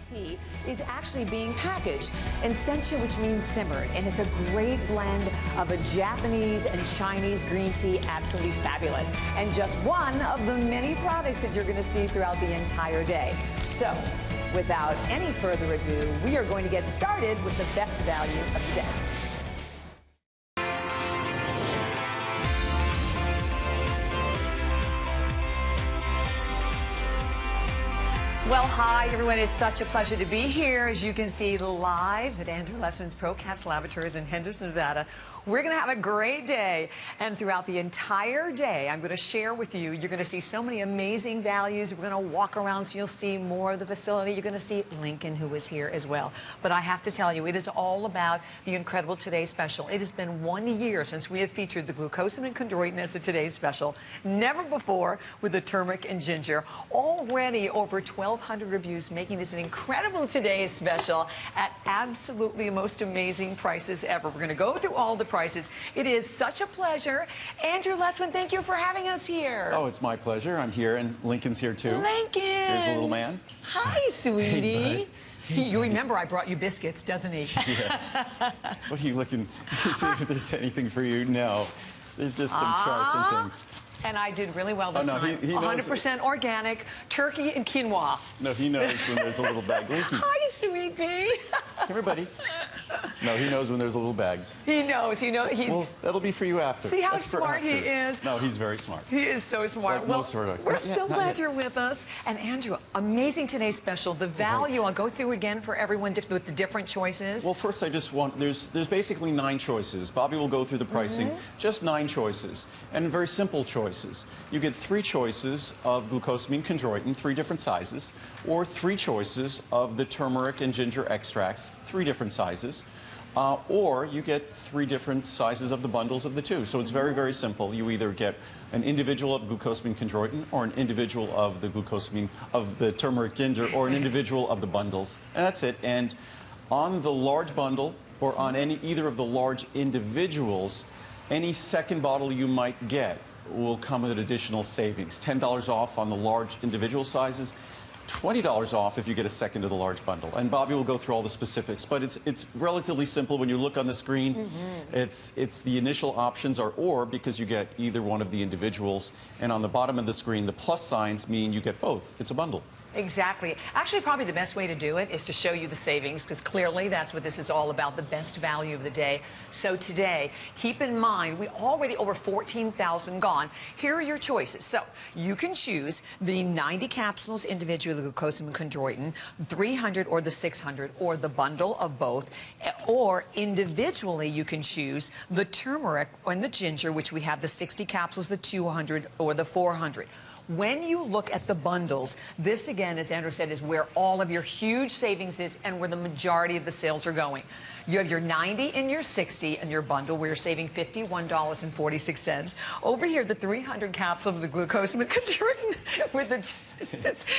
tea is actually being packaged in sencha, which means simmered, and it's a great blend of a Japanese and Chinese green tea, absolutely fabulous, and just one of the many products that you're going to see throughout the entire day. So, without any further ado, we are going to get started with the best value of the day. Well, hi, everyone. It's such a pleasure to be here, as you can see, live at Andrew Lessman's ProCaps Laboratories in Henderson, Nevada. We're going to have a great day, and throughout the entire day, I'm going to share with you, you're going to see so many amazing values. We're going to walk around so you'll see more of the facility. You're going to see Lincoln, who is here as well. But I have to tell you, it is all about the incredible Today Special. It has been 1 year since we have featured the Glucosamine and Chondroitin as a Today Special. Never before with the turmeric and ginger. Already over 1,200 reviews, making this an incredible Today Special at absolutely the most amazing prices ever. We're going to go through all the prices. It is such a pleasure. Andrew Lessman, thank you for having us here. Oh, it's my pleasure. I'm here, and Lincoln's here too. Lincoln! Here's a little man. Hi, sweetie. Hey, you remember I brought you biscuits, doesn't he? Yeah. What are you looking to see if there's anything for you? No. There's just some charts and things. And I did really well this time. He 100% organic, turkey and quinoa. No, he knows when there's a little bag. Linky. Hi, sweet pea. Come here, buddy. No, he knows when there's a little bag. He knows. Well, that'll be for you after. See how smart he is? No, he's very smart. He is so smart. Like well, most products. we're so glad you're with us. And Andrew, amazing Today Special. The value, I'll go through again for everyone with the different choices. Well, first I just want, there's basically 9 choices. Bobby will go through the pricing. Just 9 choices. And very simple choices. You get 3 choices of glucosamine chondroitin, 3 different sizes, or 3 choices of the turmeric and ginger extracts, 3 different sizes. Or you get 3 different sizes of the bundles of the 2. So it's very, very simple. You either get an individual of glucosamine chondroitin or an individual of the glucosamine of the turmeric ginger or an individual of the bundles. And that's it. And on the large bundle or on either of the large individuals, any second bottle you might get will come with an additional savings. $10 off on the large individual sizes, $20 off if you get a second of the large bundle. And Bobby will go through all the specifics, but it's relatively simple. When you look on the screen, it's the initial options are or, because you get either one of the individuals, and on the bottom of the screen, the plus signs mean you get both. It's a bundle. Exactly. Actually, probably the best way to do it is to show you the savings, because clearly that's what this is all about, the best value of the day. So today, keep in mind, we already over 14,000 gone. Here are your choices. So you can choose the 90 capsules individually, glucosamine chondroitin, 300 or the 600, or the bundle of both, or individually you can choose the turmeric and the ginger, which we have the 60 capsules, the 200, or the 400. When you look at the bundles, this again, as Andrew said, is where all of your huge savings is and where the majority of the sales are going. You have your 90 and your 60 in your bundle where you're saving $51.46. Over here, the 300 capsules of the glucosamine chondroitin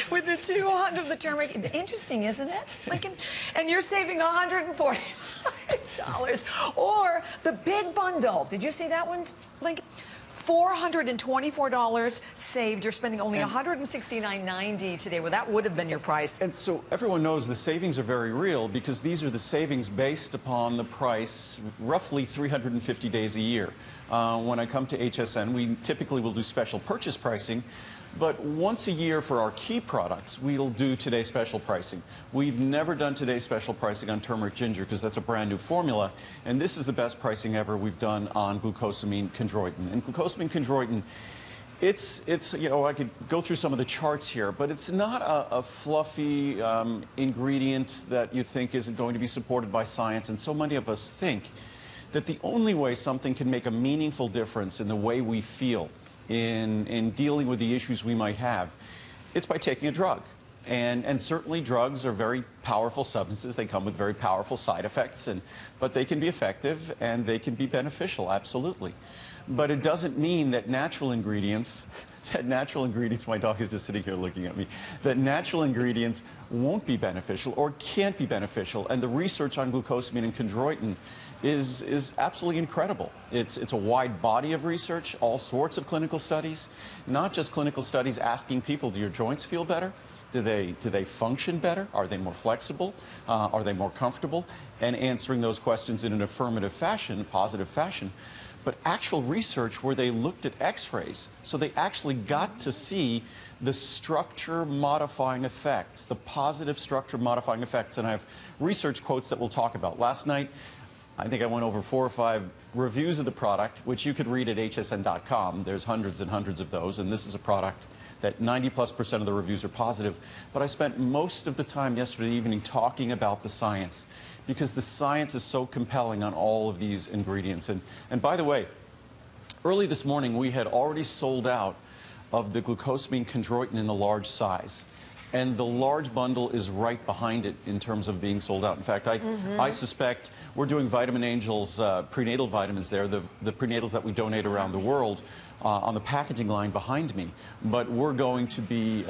with the 200 of the turmeric. Interesting, isn't it, Lincoln? And you're saving $145. Or the big bundle. Did you see that one, Lincoln? $424 saved. You're spending only $169.90 today. Well, that would have been your price. And so everyone knows the savings are very real, because these are the savings based upon the price roughly 350 days a year. When I come to HSN, we typically will do special purchase pricing, but once a year for our key products, we'll do Today Special pricing. We've never done Today Special pricing on turmeric ginger because that's a brand new formula, and this is the best pricing ever we've done on glucosamine chondroitin. And glucosamine chondroitin, it's you know, I could go through some of the charts here, but it's not a fluffy ingredient that you think isn't going to be supported by science, and so many of us think that the only way something can make a meaningful difference in the way we feel in dealing with the issues we might have, it's by taking a drug. And certainly drugs are very powerful substances. They come with very powerful side effects, but they can be effective and they can be beneficial, absolutely. But it doesn't mean that natural ingredients, my dog is just sitting here looking at me, that natural ingredients won't be beneficial or can't be beneficial. And the research on glucosamine and chondroitin is absolutely incredible. It's a wide body of research, all sorts of clinical studies, not just clinical studies asking people, do your joints feel better? Do they function better? Are they more flexible? Are they more comfortable? And answering those questions in an affirmative fashion, a positive fashion. But actual research where they looked at x-rays, so they actually got to see the structure modifying effects, the positive structure modifying effects. And I have research quotes that we'll talk about. Last night, I think I went over 4 or 5 reviews of the product, which you could read at hsn.com. There's hundreds and hundreds of those, and this is a product that 90+% of the reviews are positive. But I spent most of the time yesterday evening talking about the science, because the science is so compelling on all of these ingredients. And by the way, early this morning we had already sold out of the glucosamine chondroitin in the large size. And the large bundle is right behind it in terms of being sold out. In fact, I suspect we're doing Vitamin Angel's prenatal vitamins there, the prenatals that we donate around the world, on the packaging line behind me. But we're going to be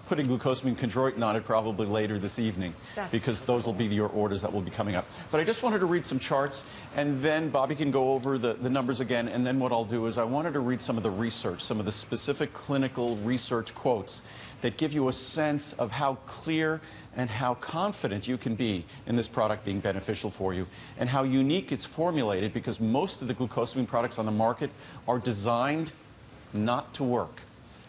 putting glucosamine chondroitin on it probably later this evening, because those will be your orders that will be coming up. But I just wanted to read some charts, and then Bobby can go over the numbers again, and then what I'll do is I wanted to read some of the research, some of the specific clinical research quotes that give you a sense of how clear and how confident you can be in this product being beneficial for you, and how unique it's formulated, because most of the glucosamine products on the market are designed not to work.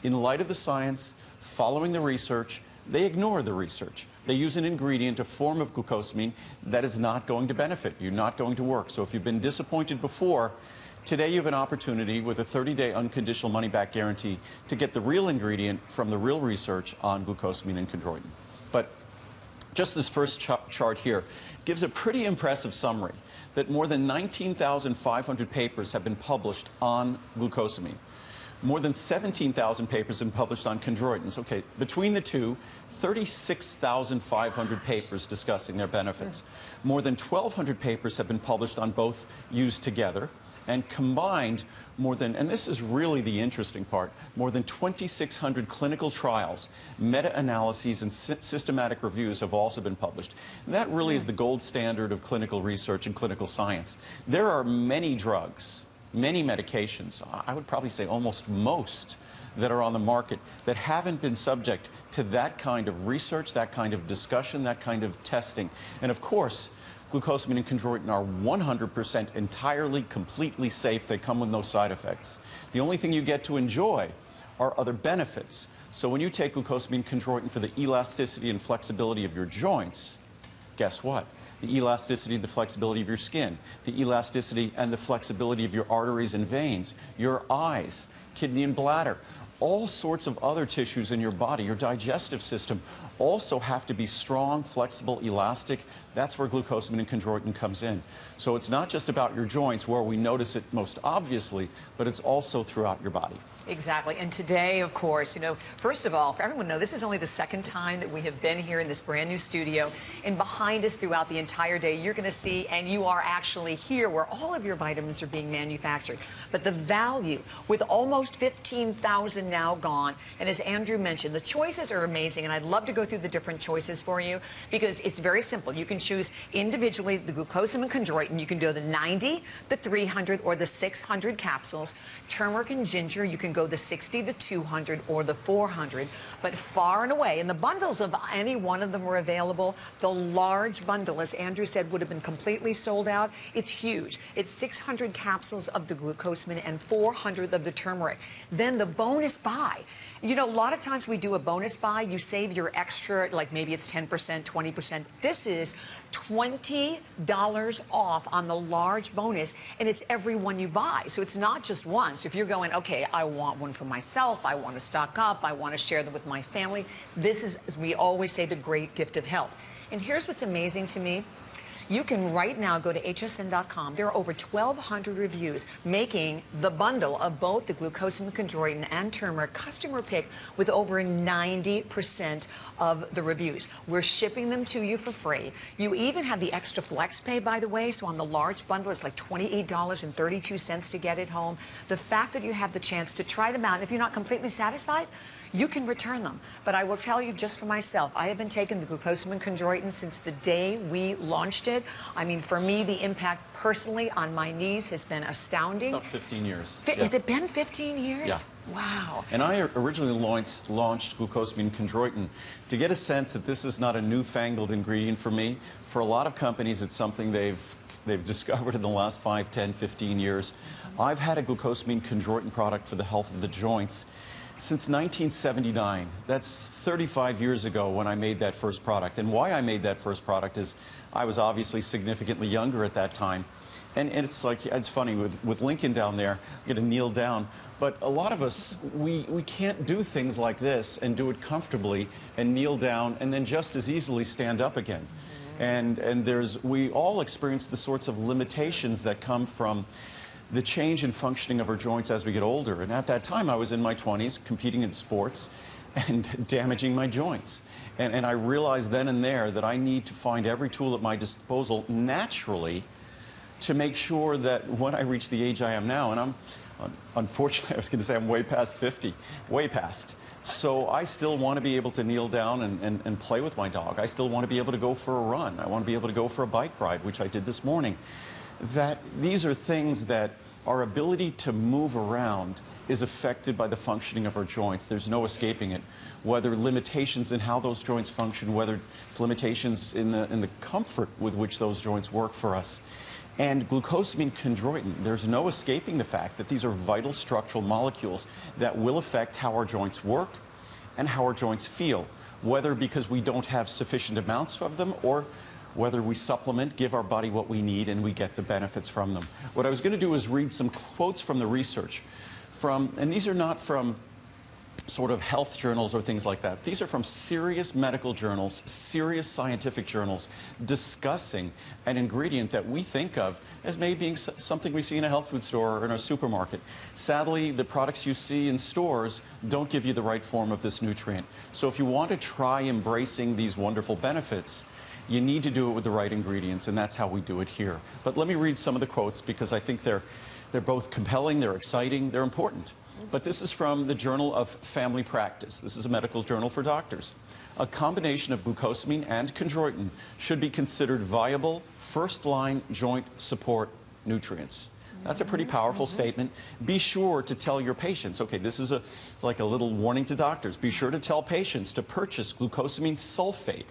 In light of the science, following the research, they ignore the research. They use an ingredient, a form of glucosamine, that is not going to benefit you, not going to work. So if you've been disappointed before, today you have an opportunity with a 30-day unconditional money-back guarantee to get the real ingredient from the real research on glucosamine and chondroitin. But just this first chart here gives a pretty impressive summary that more than 19,500 papers have been published on glucosamine. More than 17,000 papers have been published on chondroitins. Okay, between the two, 36,500 papers discussing their benefits. More than 1,200 papers have been published on both used together. And combined, more than, and this is really the interesting part, more than 2,600 clinical trials, meta-analyses, and systematic reviews have also been published. And that really is the gold standard of clinical research and clinical science. There are many drugs, many medications, I would probably say almost most, that are on the market that haven't been subject to that kind of research, that kind of discussion, that kind of testing. And of course, glucosamine and chondroitin are 100% entirely, completely safe. They come with no side effects. The only thing you get to enjoy are other benefits. So when you take glucosamine and chondroitin for the elasticity and flexibility of your joints, guess what? The elasticity and the flexibility of your skin, the elasticity and the flexibility of your arteries and veins, your eyes, kidney and bladder, all sorts of other tissues in your body, your digestive system, also have to be strong, flexible, elastic. That's where glucosamine and chondroitin comes in. So it's not just about your joints where we notice it most obviously, but it's also throughout your body. Exactly. And today, of course, you know, first of all, for everyone to know, this is only the second time that we have been here in this brand new studio. And behind us throughout the entire day, you're going to see, and you are actually here where all of your vitamins are being manufactured. But the value, with almost 15,000 now gone, and as Andrew mentioned, the choices are amazing, and I'd love to go through the different choices for you, because it's very simple. You can choose individually the glucosamine and chondroitin. You can do the 90, the 300, or the 600 capsules. Turmeric and ginger, you can go the 60, the 200, or the 400. But far and away, and the bundles of any one of them were available, the large bundle, as Andrew said, would have been completely sold out. It's huge. It's 600 capsules of the glucosamine and 400 of the turmeric. Then the bonus buy. You know, a lot of times we do a bonus buy, you save your extra, like maybe it's 10%, 20%. This is $20 off on the large bonus, and it's every one you buy. So it's not just one. So if you're going, okay, I want one for myself, I want to stock up, I want to share them with my family, this is, as we always say, the great gift of health. And here's what's amazing to me. You can right now go to hsn.com. There are over 1,200 reviews making the bundle of both the glucosamine, chondroitin, and turmeric customer pick with over 90% of the reviews. We're shipping them to you for free. You even have the extra flex pay, by the way, so on the large bundle, it's like $28.32 to get it home. The fact that you have the chance to try them out, and if you're not completely satisfied, you can return them. But I will tell you, just for myself, I have been taking the glucosamine chondroitin since the day we launched it. it. I mean, for me, the impact personally on my knees has been astounding. About 15 years. Has it been 15 years? Yeah. Wow. And I originally launched Glucosamine and Chondroitin to get a sense that this is not a newfangled ingredient for me. For a lot of companies, it's something they've discovered in the last 5, 10, 15 years. I've had a Glucosamine Chondroitin product for the health of the joints since 1979. That's 35 years ago when I made that first product. And why I made that first product is I was obviously significantly younger at that time. And it's like, it's funny, with Lincoln down there, I'm going to kneel down. But a lot of us, we can't do things like this and do it comfortably and kneel down and then just as easily stand up again. And we all experience the sorts of limitations that come from the change in functioning of our joints as we get older. And at that time, I was in my 20s, competing in sports and damaging my joints. And I realized then and there that I need to find every tool at my disposal naturally to make sure that when I reach the age I am now, and unfortunately, I was going to say I'm way past 50, way past. So I still want to be able to kneel down and play with my dog. I still want to be able to go for a run. I want to be able to go for a bike ride, which I did this morning. That these are things that our ability to move around is affected by the functioning of our joints. There's no escaping it. Whether limitations in how those joints function, whether it's limitations in the comfort with which those joints work for us. And glucosamine chondroitin, there's no escaping the fact that these are vital structural molecules that will affect how our joints work and how our joints feel, whether because we don't have sufficient amounts of them or whether we supplement, give our body what we need, and we get the benefits from them. What I was going to do is read some quotes from the research, and these are not from sort of health journals or things like that. These are from serious medical journals, serious scientific journals, discussing an ingredient that we think of as maybe being something we see in a health food store or in a supermarket. Sadly, the products you see in stores don't give you the right form of this nutrient. So if you want to try embracing these wonderful benefits, you need to do it with the right ingredients, and that's how we do it here. But let me read some of the quotes because I think they're both compelling, they're exciting, they're important. But this is from the Journal of Family Practice. This is a medical journal for doctors. A combination of glucosamine and chondroitin should be considered viable first-line joint support nutrients. That's a pretty powerful statement. Be sure to tell your patients, okay, this is like a little warning to doctors. Be sure to tell patients to purchase glucosamine sulfate,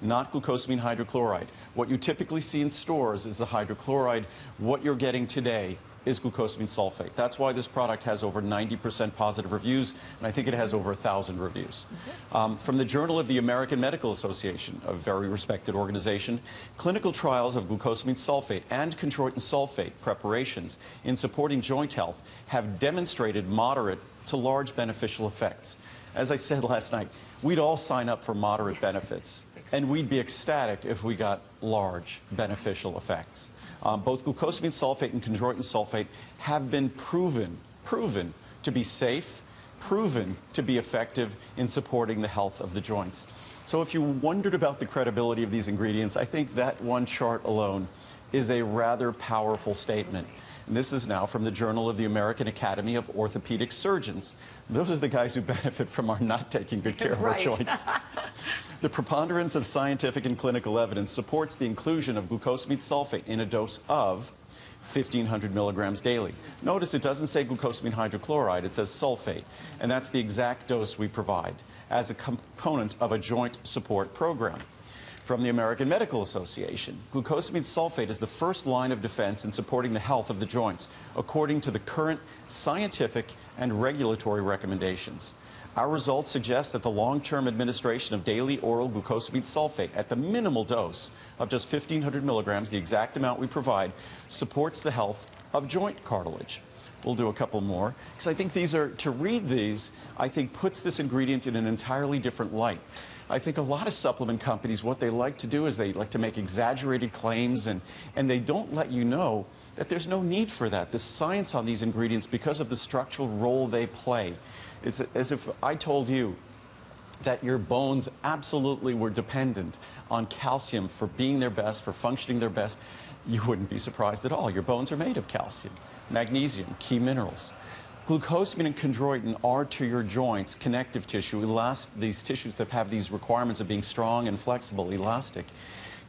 not glucosamine hydrochloride. What you typically see in stores is the hydrochloride. What you're getting today is glucosamine sulfate. That's why this product has over 90% positive reviews, and I think it has over 1,000 reviews. From the Journal of the American Medical Association, a very respected organization, clinical trials of glucosamine sulfate and chondroitin sulfate preparations in supporting joint health have demonstrated moderate to large beneficial effects. As I said last night, we'd all sign up for moderate benefits, and we'd be ecstatic if we got large beneficial effects. Both glucosamine sulfate and chondroitin sulfate have been proven to be safe, proven to be effective in supporting the health of the joints. So if you wondered about the credibility of these ingredients, I think that one chart alone is a rather powerful statement. And this is now from the Journal of the American Academy of Orthopedic Surgeons. Those are the guys who benefit from our not taking good care of our joints. The preponderance of scientific and clinical evidence supports the inclusion of glucosamine sulfate in a dose of 1,500 milligrams daily. Notice it doesn't say glucosamine hydrochloride, it says sulfate, and that's the exact dose we provide as a component of a joint support program. From the American Medical Association, glucosamine sulfate is the first line of defense in supporting the health of the joints, according to the current scientific and regulatory recommendations. Our results suggest that the long-term administration of daily oral glucosamine sulfate at the minimal dose of just 1,500 milligrams, the exact amount we provide, supports the health of joint cartilage. We'll do a couple more, because I think to read these, I think puts this ingredient in an entirely different light. I think a lot of supplement companies, what they like to do is they like to make exaggerated claims, and they don't let you know that there's no need for that. The science on these ingredients, because of the structural role they play, it's as if I told you that your bones absolutely were dependent on calcium for being their best, for functioning their best. You wouldn't be surprised at all. Your bones are made of calcium, magnesium, key minerals. Glucosamine and chondroitin are to your joints connective tissue, these tissues that have these requirements of being strong and flexible, elastic.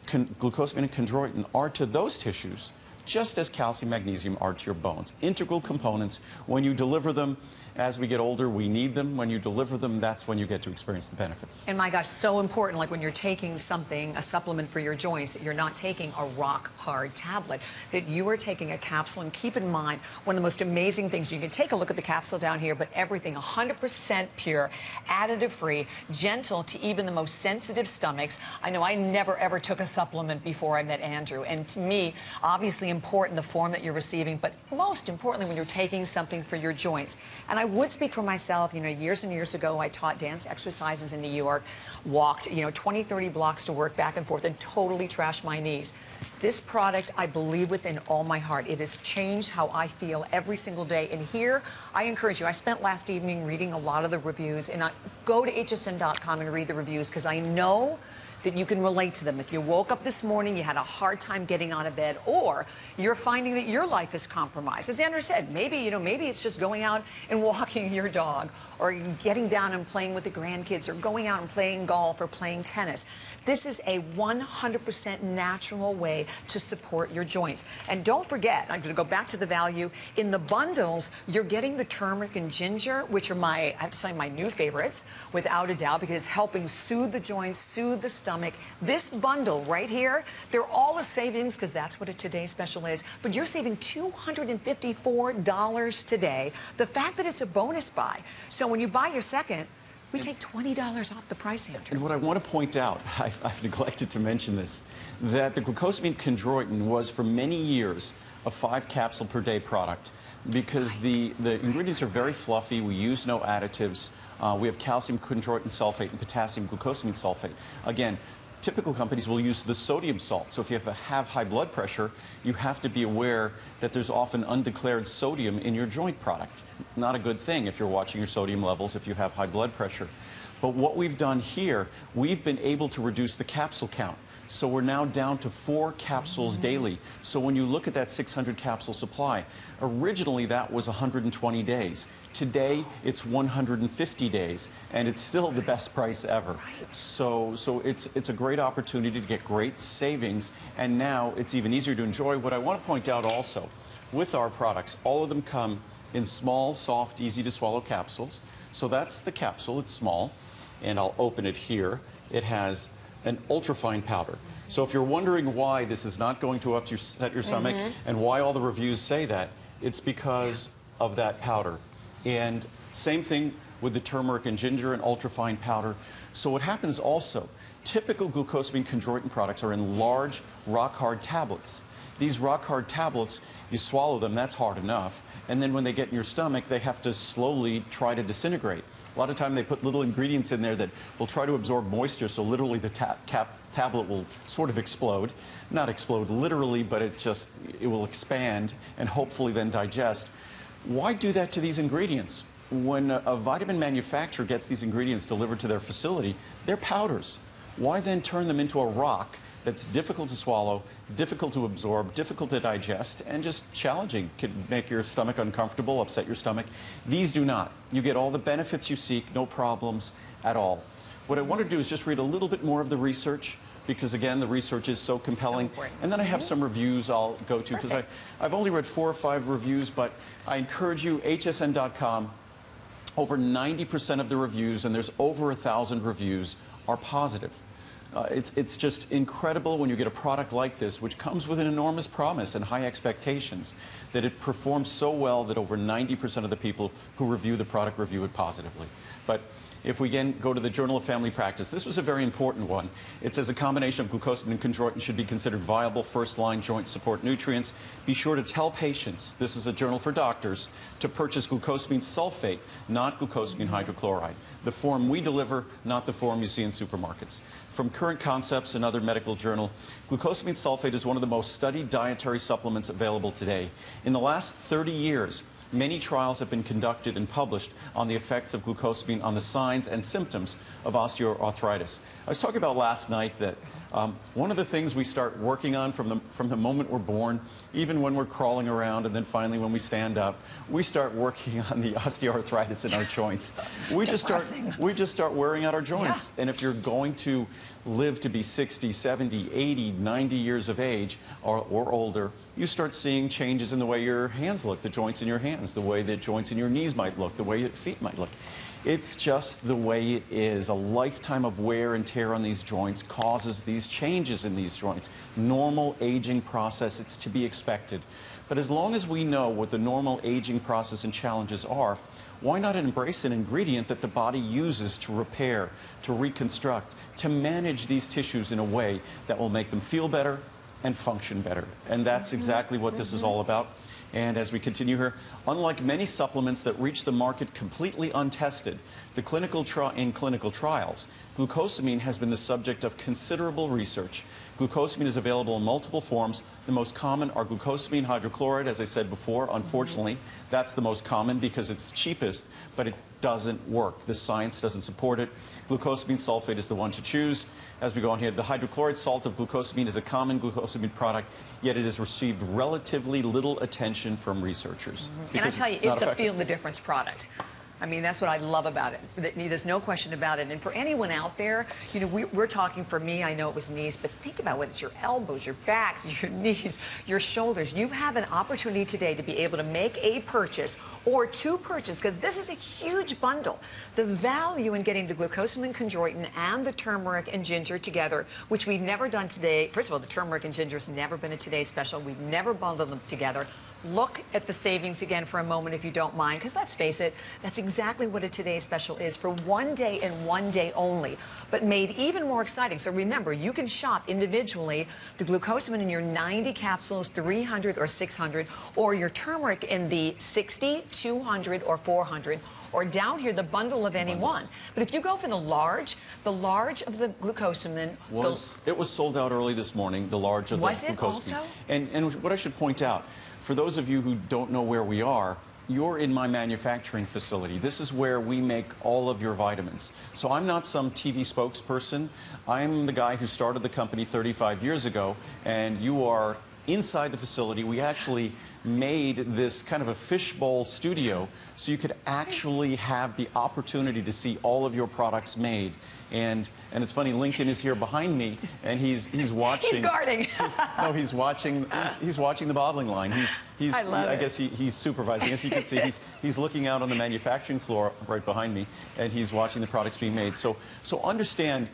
Glucosamine and chondroitin are to those tissues just as calcium, magnesium are to your bones. Integral components. When you deliver them, as we get older, we need them. When you deliver them, that's when you get to experience the benefits. And my gosh, so important, like when you're taking something, a supplement for your joints, that you're not taking a rock-hard tablet, that you are taking a capsule. And keep in mind, one of the most amazing things, you can take a look at the capsule down here, but everything 100% pure, additive-free, gentle to even the most sensitive stomachs. I know I never, ever took a supplement before I met Andrew. And to me, obviously important the form that you're receiving, but most importantly, when you're taking something for your joints. And I would speak for myself, you know, years and years ago, I taught dance exercises in New York, walked, 20, 30 blocks to work back and forth and totally trashed my knees. This product, I believe within all my heart. It has changed how I feel every single day. And here, I encourage you. I spent last evening reading a lot of the reviews, and I go to hsn.com and read the reviews because I know that you can relate to them. If you woke up this morning, you had a hard time getting out of bed, or you're finding that your life is compromised. As Andrew said, maybe, maybe it's just going out and walking your dog, or getting down and playing with the grandkids, or going out and playing golf or playing tennis. This is a 100% natural way to support your joints. And don't forget, I'm going to go back to the value. In the bundles, you're getting the turmeric and ginger, which are I have to say, my new favorites, without a doubt, because it's helping soothe the joints, soothe the stomach. This bundle right here, they're all a savings, because that's what a Today Special is. But you're saving $254 today. The fact that it's a bonus buy. So when you buy your second, we take $20 off the price, Andrew. And what I want to point out, I've neglected to mention this, that the glucosamine chondroitin was for many years a 5-capsule per day product, because the ingredients are very fluffy. We use no additives. We have calcium chondroitin sulfate and potassium glucosamine sulfate. Again, typical companies will use the sodium salt. So if you have high blood pressure, you have to be aware that there's often undeclared sodium in your joint product. Not a good thing if you're watching your sodium levels if you have high blood pressure. But what we've done here, we've been able to reduce the capsule count. So we're now down to 4 capsules daily. So when you look at that 600 capsule supply, originally that was 120 days. Today it's 150 days, and it's still the best price ever. So it's a great opportunity to get great savings, and now it's even easier to enjoy. What I want to point out also, with our products, all of them come in small, soft, easy to swallow capsules. So that's the capsule, it's small, and I'll open it here. It has an ultrafine powder. So if you're wondering why this is not going to upset your stomach and why all the reviews say that, it's because of that powder. And same thing with the turmeric and ginger and ultrafine powder. So what happens also, typical glucosamine chondroitin products are in large rock-hard tablets. These rock-hard tablets, you swallow them, that's hard enough. And then when they get in your stomach, they have to slowly try to disintegrate. A lot of time they put little ingredients in there that will try to absorb moisture, so literally the tablet will sort of explode. Not explode literally, but it will expand and hopefully then digest. Why do that to these ingredients? When a vitamin manufacturer gets these ingredients delivered to their facility, they're powders. Why then turn them into a rock that's difficult to swallow, difficult to absorb, difficult to digest, and just challenging? Could make your stomach uncomfortable, upset your stomach. These do not. You get all the benefits you seek, no problems at all. What I want to do is just read a little bit more of the research, because again, the research is so compelling. And then I have some reviews I'll go to, because I've only read 4 or 5 reviews, but I encourage you, hsn.com, over 90% of the reviews, and there's over 1,000 reviews, are positive. It's just incredible when you get a product like this, which comes with an enormous promise and high expectations, that it performs so well that over 90% of the people who review the product review it positively. But if we again go to the Journal of Family Practice, this was a very important one. It says a combination of glucosamine and chondroitin should be considered viable first-line joint support nutrients. Be sure to tell patients, this is a journal for doctors, to purchase glucosamine sulfate, not glucosamine hydrochloride. The form we deliver, not the form you see in supermarkets. From Current Concepts, another medical journal, glucosamine sulfate is one of the most studied dietary supplements available today. In the last 30 years, many trials have been conducted and published on the effects of glucosamine on the signs and symptoms of osteoarthritis. I was talking about last night that One of the things we start working on from the moment we're born, even when we're crawling around, and then finally when we stand up, we start working on the osteoarthritis in our joints. We just start wearing out our joints. Yeah. And if you're going to live to be 60, 70, 80, 90 years of age or older, you start seeing changes in the way your hands look, the joints in your hands, the way the joints in your knees might look, the way your feet might look. It's just the way it is. A lifetime of wear and tear on these joints causes these changes in these joints. Normal aging process, it's to be expected. But as long as we know what the normal aging process and challenges are, why not embrace an ingredient that the body uses to repair, to reconstruct, to manage these tissues in a way that will make them feel better and function better? And that's exactly what this is all about. And as we continue here, unlike many supplements that reach the market completely untested, in clinical trials, glucosamine has been the subject of considerable research. Glucosamine is available in multiple forms. The most common are glucosamine hydrochloride, as I said before. Unfortunately, that's the most common because it's cheapest, but it doesn't work. The science doesn't support it. Glucosamine sulfate is the one to choose. As we go on here, the hydrochloride salt of glucosamine is a common glucosamine product, yet it has received relatively little attention from researchers. And I tell you, it's a feel-the-difference product. I mean, that's what I love about it. There's no question about it. And for anyone out there, you know, we're talking, for me, I know it was knees, but think about whether it's your elbows, your backs, your knees, your shoulders. You have an opportunity today to be able to make a purchase or two purchases, because this is a huge bundle. The value in getting the glucosamine, chondroitin, and the turmeric and ginger together, which we've never done today. First of all, the turmeric and ginger has never been a Today Special. We've never bundled them together. Look at the savings again for a moment, if you don't mind, because let's face it, that's exactly what a Today Special is for one day and one day only, but made even more exciting. So remember, you can shop individually the glucosamine in your 90 capsules, 300 or 600, or your turmeric in the 60, 200, or 400, or down here, the bundle of any one. But if you go for the large of the glucosamine... It was sold out early this morning, the large of the glucosamine. Was it also? And what I should point out, for those of you who don't know where we are, you're in my manufacturing facility. This is where we make all of your vitamins. So I'm not some TV spokesperson. I'm the guy who started the company 35 years ago, and you are inside the facility. We actually made this kind of a fishbowl studio so you could actually have the opportunity to see all of your products made. And it's funny, Lincoln is here behind me, and he's watching. He's guarding. He's watching the bottling line. I guess he's supervising. As you can see, he's looking out on the manufacturing floor right behind me, and he's watching the products being made. So understand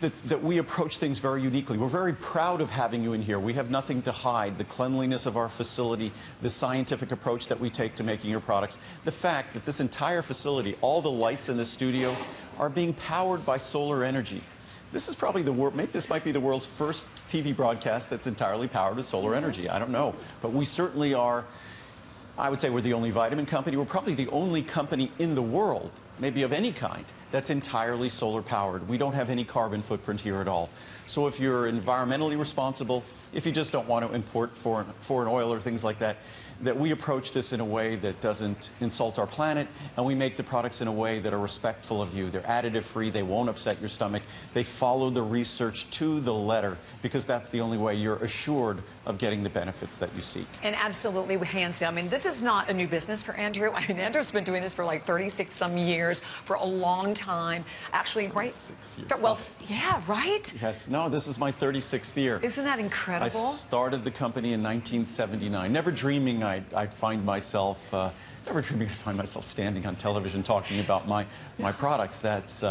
that we approach things very uniquely. We're very proud of having you in here. We have nothing to hide. The cleanliness of our facility, the scientific approach that we take to making your products, the fact that this entire facility, all the lights in the studio, are being powered by solar energy. This is probably this might be the world's first TV broadcast that's entirely powered with solar energy. I don't know. But we certainly are. I would say we're the only vitamin company. We're probably the only company in the world, maybe of any kind, that's entirely solar powered. We don't have any carbon footprint here at all. So if you're environmentally responsible, if you just don't want to import foreign oil or things like that, that we approach this in a way that doesn't insult our planet, and we make the products in a way that are respectful of you. They're additive free, they won't upset your stomach. They follow the research to the letter, because that's the only way you're assured of getting the benefits that you seek. And absolutely, hands down. I mean, this is not a new business for Andrew. I mean, Andrew's been doing this for like 36 some years, for a long time. Actually, right? 6 years. Well, yeah, right? Yes, no, this is my 36th year. Isn't that incredible? I started the company in 1979, never dreaming I'd find myself standing on television talking about my products. That's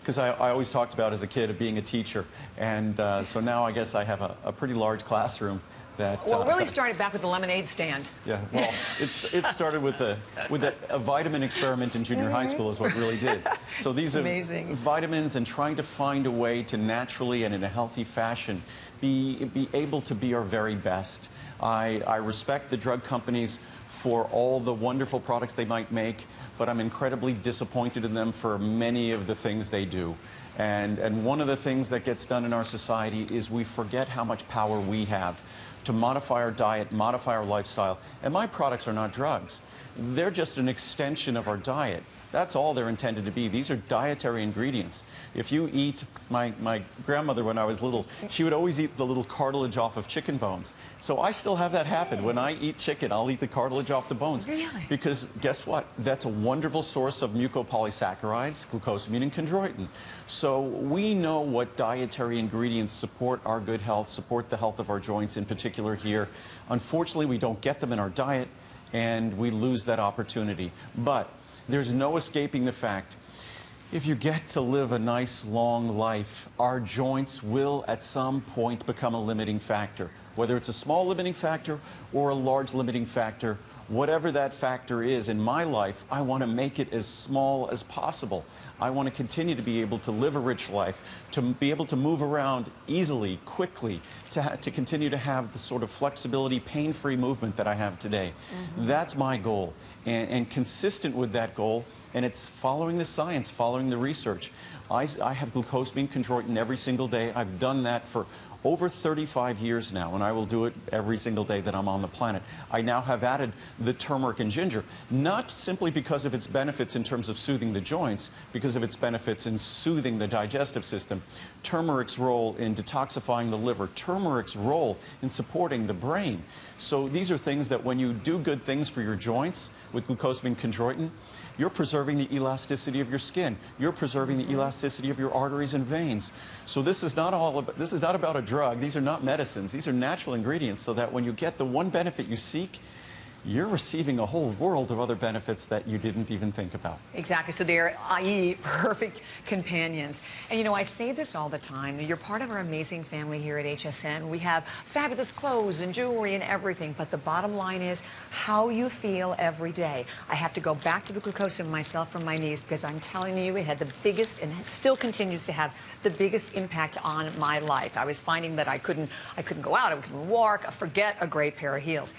because I always talked about as a kid of being a teacher, and so now I guess I have a pretty large classroom. Well, it really started back with the lemonade stand. Yeah, well, it started with a vitamin experiment in junior high school is what really did. So these are amazing vitamins, and trying to find a way to naturally and in a healthy fashion be able to be our very best. I respect the drug companies for all the wonderful products they might make, but I'm incredibly disappointed in them for many of the things they do. And one of the things that gets done in our society is we forget how much power we have to modify our diet, modify our lifestyle. And my products are not drugs. They're just an extension of our diet. That's all they're intended to be. These are dietary ingredients. If you eat, my grandmother when I was little, she would always eat the little cartilage off of chicken bones. So I still have that happen. When I eat chicken, I'll eat the cartilage off the bones. Really? Because guess what? That's a wonderful source of mucopolysaccharides, glucosamine and chondroitin. So we know what dietary ingredients support our good health, support the health of our joints in particular here. Unfortunately, we don't get them in our diet, and we lose that opportunity. But there's no escaping the fact, if you get to live a nice, long life, our joints will at some point become a limiting factor. Whether it's a small limiting factor or a large limiting factor, whatever that factor is in my life, I want to make it as small as possible. I want to continue to be able to live a rich life, to be able to move around easily, quickly, to continue to have the sort of flexibility, pain-free movement that I have today. That's my goal. And consistent with that goal, and it's following the science, following the research. I have glucosamine chondroitin every single day. I've done that for over 35 years now, and I will do it every single day that I'm on the planet. I now have added the turmeric and ginger, not simply because of its benefits in terms of soothing the joints, because of its benefits in soothing the digestive system, turmeric's role in detoxifying the liver, turmeric's role in supporting the brain. So these are things that when you do good things for your joints with glucosamine chondroitin, you're preserving the elasticity of your skin. You're preserving the elasticity of your arteries and veins. So this is not about a drug. These are not medicines. These are natural ingredients so that when you get the one benefit you seek, you're receiving a whole world of other benefits that you didn't even think about. Exactly. So they're, i.e., perfect companions. And, you know, I say this all the time. You're part of our amazing family here at HSN. We have fabulous clothes and jewelry and everything. But the bottom line is how you feel every day. I have to go back to the glucosamine myself from my knees because I'm telling you it had the biggest and still continues to have the biggest impact on my life. I was finding that I couldn't go out. I couldn't walk. Forget a great pair of heels.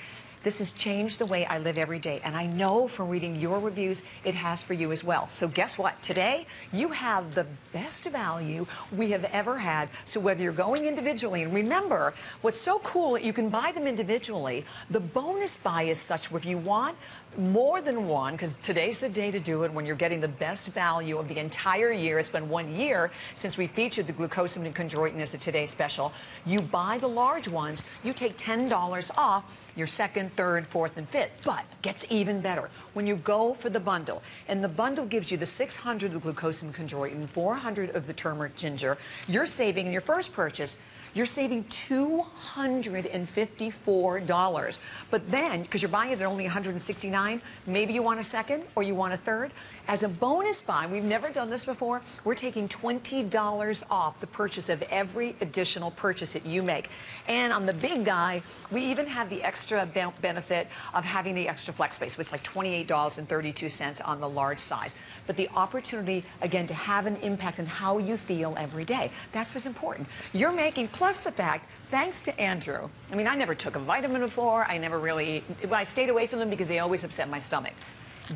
This has changed the way I live every day, and I know from reading your reviews it has for you as well. So guess what? Today, you have the best value we have ever had. So whether you're going individually, and remember, what's so cool, you can buy them individually. The bonus buy is such where if you want more than one, because today's the day to do it when you're getting the best value of the entire year. It's been 1 year since we featured the glucosamine and chondroitin as a Today Special. You buy the large ones, you take $10 off your second, third, fourth, and fifth. But it gets even better when you go for the bundle. And the bundle gives you the 600 of the glucosamine chondroitin, 400 of the turmeric ginger. You're saving in your first purchase, you're saving $254. But then, because you're buying it at only $169, maybe you want a second or you want a third. As a bonus buy, we've never done this before, we're taking $20 off the purchase of every additional purchase that you make. And on the big guy, we even have the extra benefit of having the extra flex space, which is like $28.32 on the large size. But the opportunity, again, to have an impact on how you feel every day, that's what's important. You're making, plus the fact, thanks to Andrew, I mean, I never took a vitamin before, I never really, I stayed away from them because they always upset my stomach.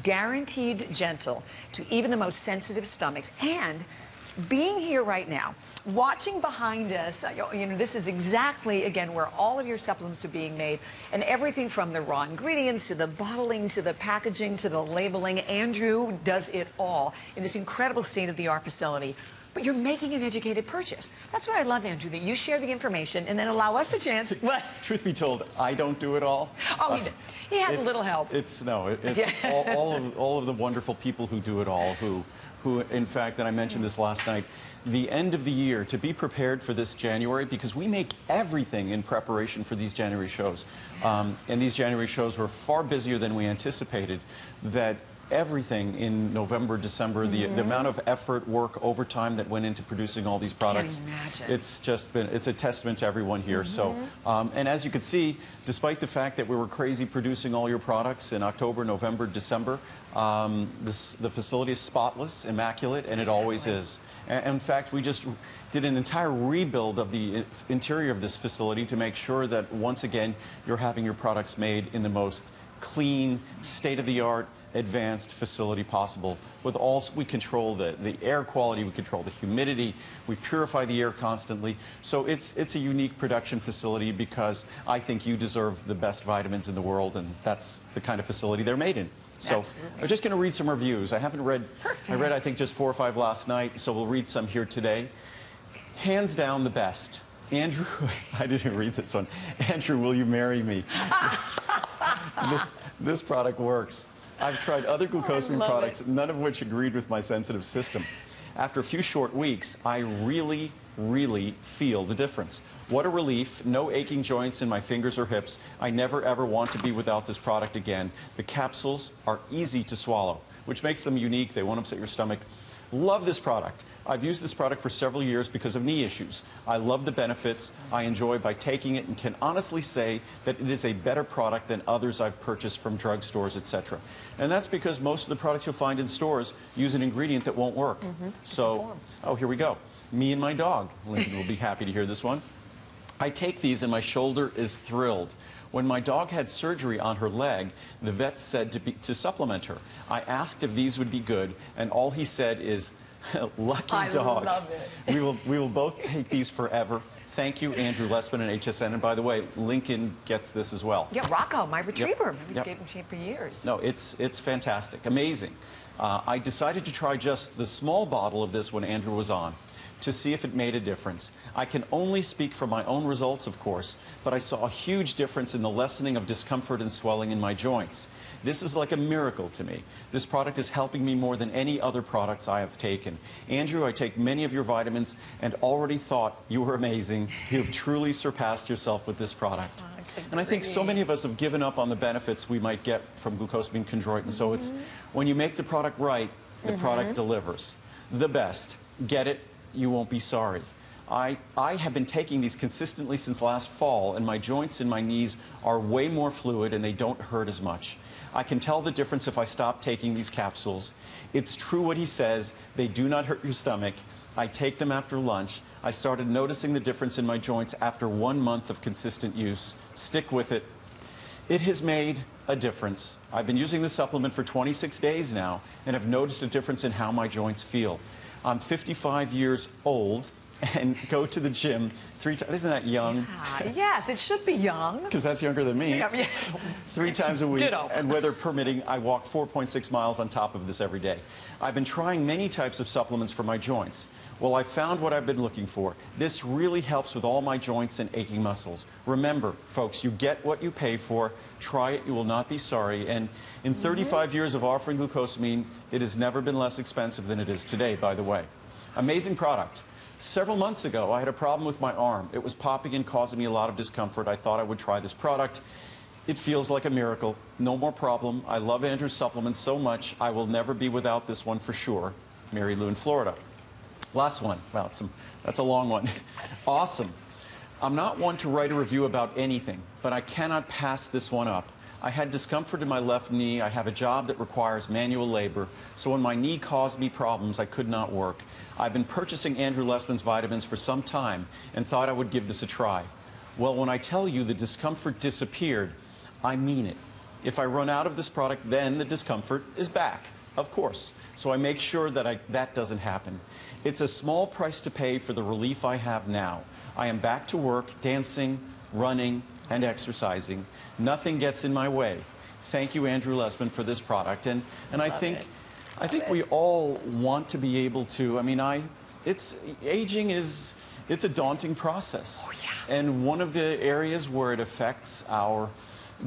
Guaranteed gentle to even the most sensitive stomachs. And being here right now, watching behind us, you know, this is exactly, again, where all of your supplements are being made, and everything from the raw ingredients to the bottling to the packaging to the labeling. Andrew does it all in this incredible state-of-the-art facility. But you're making an educated purchase. That's what I love, Andrew, that you share the information and then allow us a chance. What? Truth be told, I don't do it all. Oh, he has a little help. It's all of the wonderful people who do it all, who in fact, and I mentioned this last night, the end of the year, to be prepared for this January, because we make everything in preparation for these January shows. And these January shows were far busier than we anticipated, that everything in November, December, the amount of effort, work, overtime that went into producing all these products. Can't imagine. It's just been, it's a testament to everyone here. So, and as you could see, despite the fact that we were crazy producing all your products in October, November, December, the facility is spotless, immaculate, and it always is. And in fact, we just did an entire rebuild of the interior of this facility to make sure that once again, you're having your products made in the most clean, state-of-the-art, advanced facility possible. With all, we control the air quality, we control the humidity, we purify the air constantly. So it's a unique production facility because I think you deserve the best vitamins in the world, and that's the kind of facility they're made in. So Absolutely. I'm just going to read some reviews. I haven't read, Perfect. I read I think just 4 or 5 last night, so we'll read some here today. Hands down the best. Andrew, I didn't read this one. Andrew, will you marry me? This product works. I've tried other glucosamine products, none of which agreed with my sensitive system. After a few short weeks, I really feel the difference. What a relief. No aching joints in my fingers or hips. I never ever want to be without this product again. The capsules are easy to swallow, which makes them unique. They won't upset your stomach. Love this product. I've used this product for several years because of knee issues. I love the benefits I enjoy by taking it and can honestly say that it is a better product than others I've purchased from drugstores, etc. And that's because most of the products you'll find in stores use an ingredient that won't work. So, oh, here we go. Me and my dog. Lincoln will be happy to hear this one. I take these and my shoulder is thrilled. When my dog had surgery on her leg, the vet said to supplement her. I asked if these would be good, and all he said is, lucky dog. I love it. We will both take these forever. Thank you, Andrew Lessman and HSN. And by the way, Lincoln gets this as well. Yeah, Rocco, my retriever. Yep. Gave him shape for years. No, it's fantastic, amazing. I decided to try just the small bottle of this when Andrew was on, to see if it made a difference. I can only speak from my own results, of course, but I saw a huge difference in the lessening of discomfort and swelling in my joints. This is like a miracle to me. This product is helping me more than any other products I have taken. Andrew, I take many of your vitamins and already thought you were amazing. You have truly surpassed yourself with this product. And I think so many of us have given up on the benefits we might get from glucosamine chondroitin. So it's when you make the product right, the product delivers. The best. Get it. You won't be sorry. I have been taking these consistently since last fall, and my joints and my knees are way more fluid and they don't hurt as much. I can tell the difference if I stop taking these capsules. It's true what he says. They do not hurt your stomach. I take them after lunch. I started noticing the difference in my joints after 1 month of consistent use. Stick with it. It has made a difference. I've been using this supplement for 26 days now and have noticed a difference in how my joints feel. I'm 55 years old and go to the gym 3 times. Isn't that young? Yes, it should be young. Because that's younger than me. Yeah. 3 times a week. Ditto. And weather permitting, I walk 4.6 miles on top of this every day. I've been trying many types of supplements for my joints. Well, I found what I've been looking for. This really helps with all my joints and aching muscles. Remember, folks, you get what you pay for. Try it. You will not be sorry. And in 35 years of offering glucosamine, it has never been less expensive than it is today, by the way. Amazing product. Several months ago, I had a problem with my arm. It was popping and causing me a lot of discomfort. I thought I would try this product. It feels like a miracle. No more problem. I love Andrew's supplements so much. I will never be without this one for sure. Mary Lou in Florida. Last one. Well, that's a long one. Awesome. I'm not one to write a review about anything, but I cannot pass this one up. I had discomfort in my left knee. I have a job that requires manual labor, so when my knee caused me problems, I could not work. I've been purchasing Andrew Lessman's vitamins for some time and thought I would give this a try. Well, when I tell you the discomfort disappeared, I mean it. If I run out of this product, then the discomfort is back, of course. So I make sure that that doesn't happen. It's a small price to pay for the relief I have now. I am back to work, dancing, running, and exercising. Nothing gets in my way. Thank you, Andrew Lessman, for this product. And I think we all want to be able to. I mean, aging is a daunting process. Oh, yeah. And one of the areas where it affects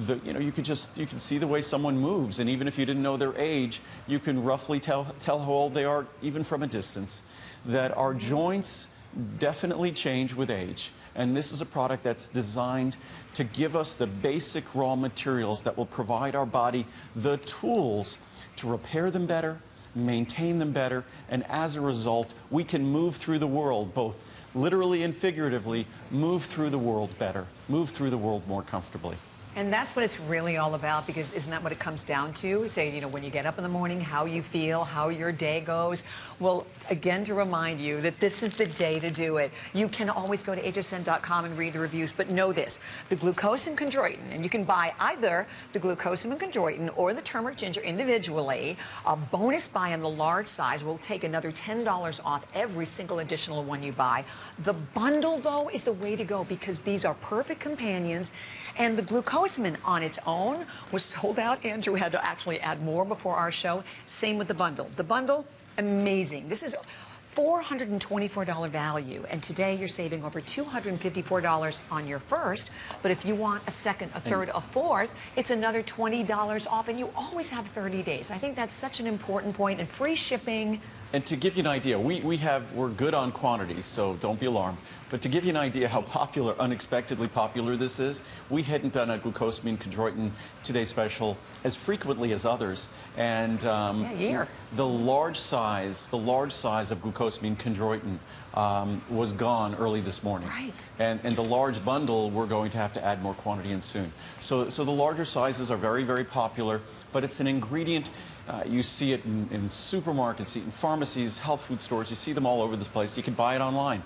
you can see the way someone moves, and even if you didn't know their age, you can roughly tell how old they are even from a distance. That our joints definitely change with age, and this is a product that's designed to give us the basic raw materials that will provide our body the tools to repair them better, maintain them better, and as a result, we can move through the world, both literally and figuratively, move through the world better, move through the world more comfortably. And that's what it's really all about, because isn't that what it comes down to? Say, when you get up in the morning, how you feel, how your day goes. Well, again, to remind you that this is the day to do it. You can always go to hsn.com and read the reviews, but know this, the Glucosamine Chondroitin, and you can buy either the Glucosamine Chondroitin or the turmeric ginger individually. A bonus buy in the large size will take another $10 off every single additional one you buy. The bundle, though, is the way to go, because these are perfect companions, And the glucosamine on its own was sold out. Andrew had to actually add more before our show. Same with the bundle. The bundle, amazing. This is $424 value, and today you're saving over $254 on your first, but if you want a second, a third, a fourth, it's another $20 off, and you always have 30 days. I think that's such an important point, and free shipping. And to give you an idea, we're good on quantity, so don't be alarmed. But to give you an idea how popular, unexpectedly popular this is, we hadn't done a glucosamine chondroitin Today Special as frequently as others. And the large size of glucosamine chondroitin was gone early this morning. Right. And the large bundle, we're going to have to add more quantity in soon. So the larger sizes are very, very popular, but it's an ingredient. You see it in supermarkets, in pharmacies, health food stores. You see them all over this place. You can buy it online.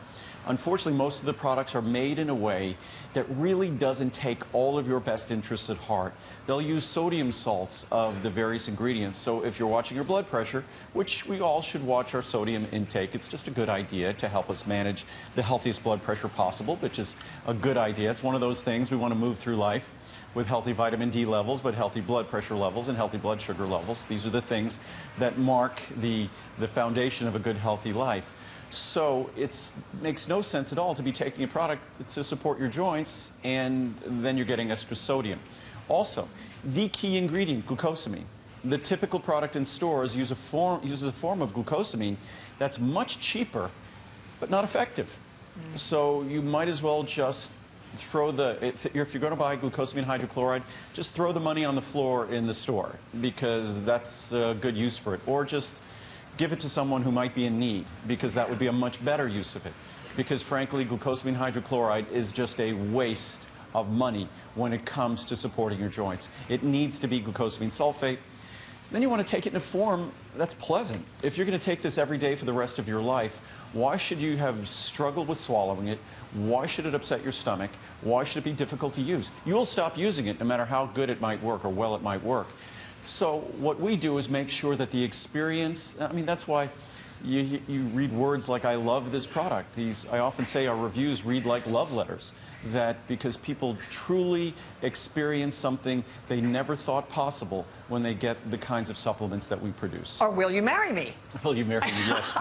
Unfortunately, most of the products are made in a way that really doesn't take all of your best interests at heart. They'll use sodium salts of the various ingredients. So if you're watching your blood pressure, which we all should watch our sodium intake, it's just a good idea to help us manage the healthiest blood pressure possible, which is a good idea. It's one of those things we want to move through life with healthy vitamin D levels, but healthy blood pressure levels and healthy blood sugar levels. These are the things that mark the foundation of a good, healthy life. So it makes no sense at all to be taking a product to support your joints and then you're getting extra sodium. Also, the key ingredient, glucosamine. The typical product in stores uses a form of glucosamine that's much cheaper but not effective. So you might as well just throw if you're going to buy glucosamine hydrochloride, just throw the money on the floor in the store because that's a good use for it. Or just give it to someone who might be in need, because that would be a much better use of it. Because frankly, glucosamine hydrochloride is just a waste of money when it comes to supporting your joints. It needs to be glucosamine sulfate. Then you want to take it in a form that's pleasant. If you're going to take this every day for the rest of your life, why should you have struggled with swallowing it? Why should it upset your stomach? Why should it be difficult to use? You will stop using it no matter how good it might work or well it might work. So what we do is make sure that the experience, I mean, that's why you read words like, I love this product. I often say our reviews read like love letters, because people truly experience something they never thought possible when they get the kinds of supplements that we produce. Or will you marry me? Will you marry me? Yes,